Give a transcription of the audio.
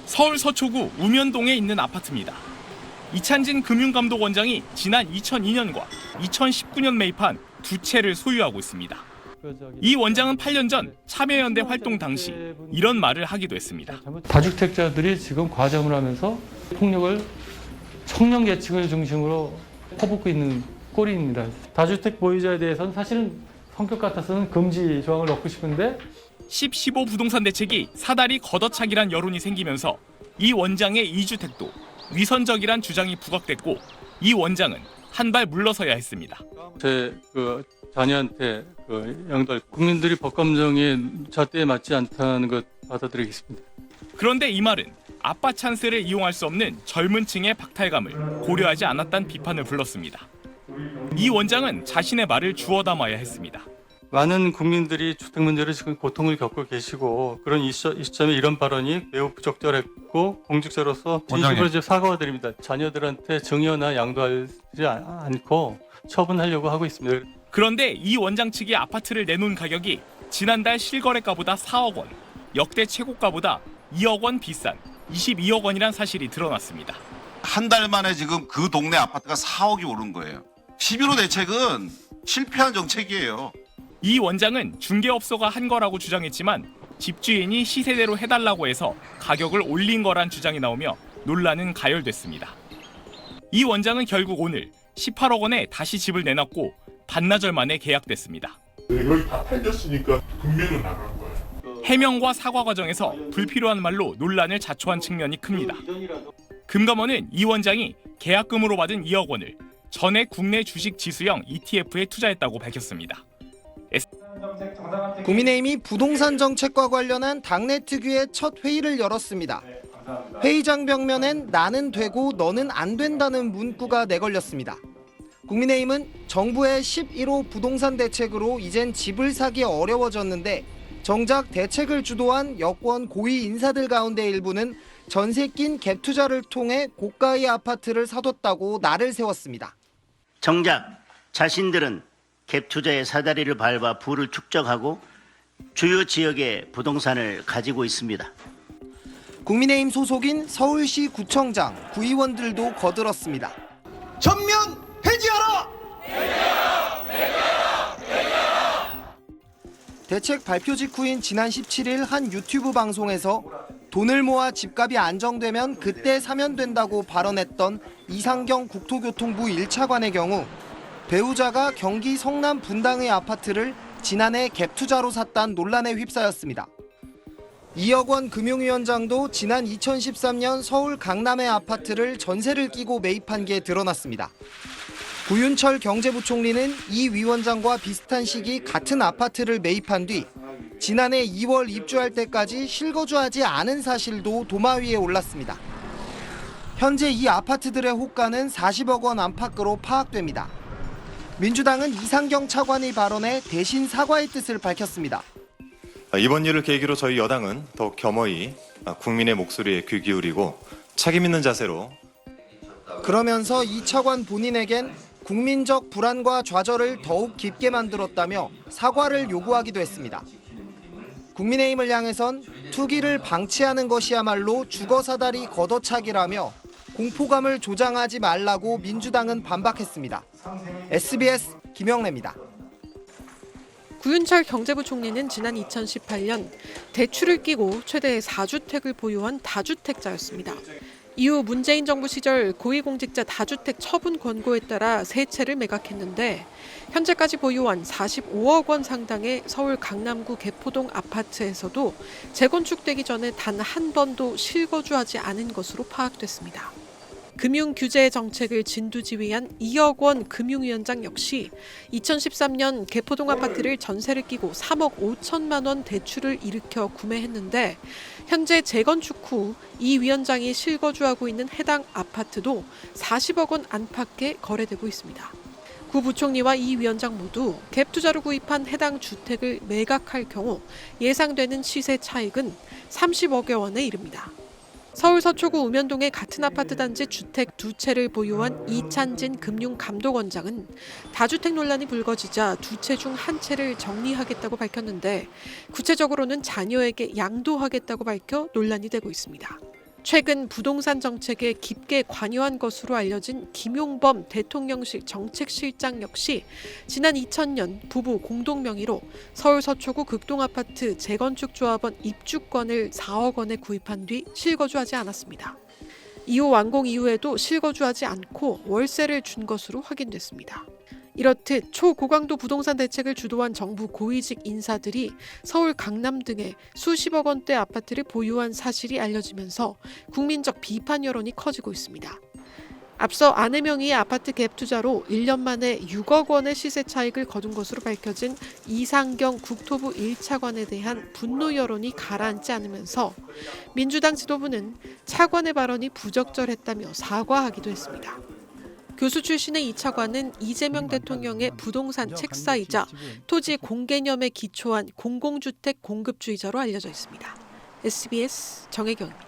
서울 서초구 우면동에 있는 아파트입니다. 이찬진 금융감독원장이 지난 2002년과 2019년 매입한 두 채를 소유하고 있습니다. 이 원장은 8년 전 참여연대 활동 당시 이런 말을 하기도 했습니다. 다주택자들이 지금 과점을 하면서 폭력을 청년 계층을 중심으로 퍼붓고 있는 꼴입니다. 다주택 보유자에 대해서는 사실은 성격 같아서는 금지 조항을 넣고 싶은데 10.15 부동산 대책이 사다리 걷어차기란 여론이 생기면서 이 원장의 2주택도 위선적이란 주장이 부각됐고 이 원장은 한 발 물러서야 했습니다. 제 자녀한테 양도할 국민들이 법 감정에 잣대에 맞지 않다는 것 받아들이겠습니다. 그런데 이 말은 아빠 찬스를 이용할 수 없는 젊은 층의 박탈감을 고려하지 않았다는 비판을 불렀습니다. 이 원장은 자신의 말을 주워 담아야 했습니다. 많은 국민들이 주택 문제로 지금 고통을 겪고 계시고 그런 이 시점에 이런 발언이 매우 부적절했고 공직자로서 진심으로 사과드립니다. 자녀들한테 증여나 양도하지 않고 처분하려고 하고 있습니다. 그런데 이 원장 측이 아파트를 내놓은 가격이 지난달 실거래가보다 4억 원, 역대 최고가보다 2억 원 비싼 22억 원이란 사실이 드러났습니다. 한 달 만에 지금 그 동네 아파트가 4억이 오른 거예요. 11호 대책은 실패한 정책이에요. 이 원장은 중개업소가 한 거라고 주장했지만 집주인이 시세대로 해달라고 해서 가격을 올린 거란 주장이 나오며 논란은 가열됐습니다. 이 원장은 결국 오늘 18억 원에 다시 집을 내놨고 반나절 만에 계약됐습니다. 이걸 다 팔렸으니까 금매로 나간 거예요. 해명과 사과 과정에서 불필요한 말로 논란을 자초한 측면이 큽니다. 금감원은 이 원장이 계약금으로 받은 2억 원을 전액 국내 주식 지수형 ETF에 투자했다고 밝혔습니다. 국민의힘이 부동산 정책과 관련한 당내 특유의 첫 회의를 열었습니다. 회의장 벽면엔 나는 되고 너는 안 된다는 문구가 내걸렸습니다. 국민의힘은 정부의 11호 부동산 대책으로 이젠 집을 사기 어려워졌는데 정작 대책을 주도한 여권 고위 인사들 가운데 일부는 전세 낀 갭 투자를 통해 고가의 아파트를 사뒀다고 날을 세웠습니다. 정작 자신들은 갭 투자의 사다리를 밟아 부를 축적하고 주요 지역의 부동산을 가지고 있습니다. 국민의힘 소속인 서울시 구청장, 구의원들도 거들었습니다. 전면 해지하라! 대책 발표 직후인 지난 17일 한 유튜브 방송에서 돈을 모아 집값이 안정되면 그때 사면 된다고 발언했던 이상경 국토교통부 1차관의 경우 배우자가 경기 성남 분당의 아파트를 지난해 갭 투자로 샀다는 논란에 휩싸였습니다. 2억 원 금융위원장도 지난 2013년 서울 강남의 아파트를 전세를 끼고 매입한 게 드러났습니다. 구윤철 경제부총리는 이 위원장과 비슷한 시기 같은 아파트를 매입한 뒤 지난해 2월 입주할 때까지 실거주하지 않은 사실도 도마 위에 올랐습니다. 현재 이 아파트들의 호가는 40억 원 안팎으로 파악됩니다. 민주당은 이상경 차관의 발언에 대신 사과의 뜻을 밝혔습니다. 이번 일을 계기로 저희 여당은 더욱 겸허히 국민의 목소리에 귀 기울이고 책임 있는 자세로 그러면서 이 차관 본인에겐 국민적 불안과 좌절을 더욱 깊게 만들었다며 사과를 요구하기도 했습니다. 국민의힘을 향해선 투기를 방치하는 것이야말로 주거사다리 걷어차기라며 공포감을 조장하지 말라고 민주당은 반박했습니다. SBS 김영래입니다. 구윤철 경제부총리는 지난 2018년 대출을 끼고 최대 4주택을 보유한 다주택자였습니다. 이후 문재인 정부 시절 고위공직자 다주택 처분 권고에 따라 세 채를 매각했는데 현재까지 보유한 45억 원 상당의 서울 강남구 개포동 아파트에서도 재건축되기 전에 단 한 번도 실거주하지 않은 것으로 파악됐습니다. 금융규제 정책을 진두지휘한 2억 원 금융위원장 역시 2013년 개포동 아파트를 전세를 끼고 3억 5천만 원 대출을 일으켜 구매했는데 현재 재건축 후 이 위원장이 실거주하고 있는 해당 아파트도 40억 원 안팎에 거래되고 있습니다. 구 부총리와 이 위원장 모두 갭 투자로 구입한 해당 주택을 매각할 경우 예상되는 시세 차익은 30억여 원에 이릅니다. 서울 서초구 우면동의 같은 아파트 단지 주택 두 채를 보유한 이찬진 금융감독원장은 다주택 논란이 불거지자 두 채 중 한 채를 정리하겠다고 밝혔는데 구체적으로는 자녀에게 양도하겠다고 밝혀 논란이 되고 있습니다. 최근 부동산 정책에 깊게 관여한 것으로 알려진 김용범 대통령실 정책실장 역시 지난 2000년 부부 공동 명의로 서울 서초구 극동아파트 재건축 조합원 입주권을 4억 원에 구입한 뒤 실거주하지 않았습니다. 이후 완공 이후에도 실거주하지 않고 월세를 준 것으로 확인됐습니다. 이렇듯 초고강도 부동산 대책을 주도한 정부 고위직 인사들이 서울 강남 등의 수십억 원대 아파트를 보유한 사실이 알려지면서 국민적 비판 여론이 커지고 있습니다. 앞서 아내 명의의 아파트 갭 투자로 1년 만에 6억 원의 시세 차익을 거둔 것으로 밝혀진 이상경 국토부 1차관에 대한 분노 여론이 가라앉지 않으면서 민주당 지도부는 차관의 발언이 부적절했다며 사과하기도 했습니다. 교수 출신의 이 차관은 이재명 대통령의 부동산 책사이자 토지 공개념에 기초한 공공주택 공급주의자로 알려져 있습니다. SBS 정혜경입니다.